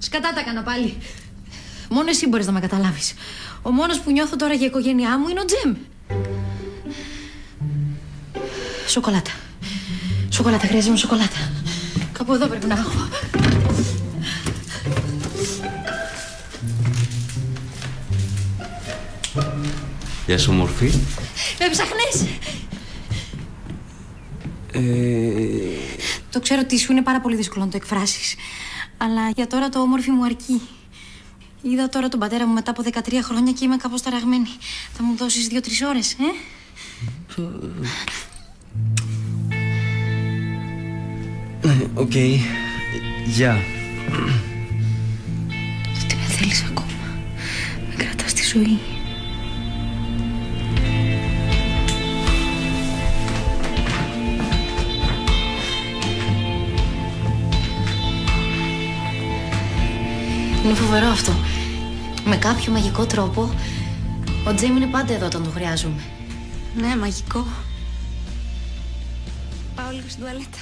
Σκατά τα έκανα πάλι. Μόνο εσύ μπορείς να με καταλάβεις. Ο μόνος που νιώθω τώρα για η οικογένειά μου είναι ο Τζέμ. Σοκολάτα. Σοκολάτα, χρειάζομαι σοκολάτα. Κάπου εδώ πρέπει να έχω. Γεια σου, μορφή. Με ψάχνες. Το ξέρω ότι σου είναι πάρα πολύ δύσκολο να το εκφράσεις. Αλλά για τώρα το όμορφη μου αρκεί. Είδα τώρα τον πατέρα μου μετά από 13 χρόνια και είμαι κάπως ταραγμένη. Θα μου δώσεις 2-3 ώρες, Οκ. Γεια. Τι με θέλεις ακόμα. Με κρατάς στη ζωή. Είναι φοβερό αυτό. Με κάποιο μαγικό τρόπο, ο Τζέιμ είναι πάντα εδώ όταν το χρειάζομαι. Ναι, μαγικό. Πάω λίγο στην τουαλέτα.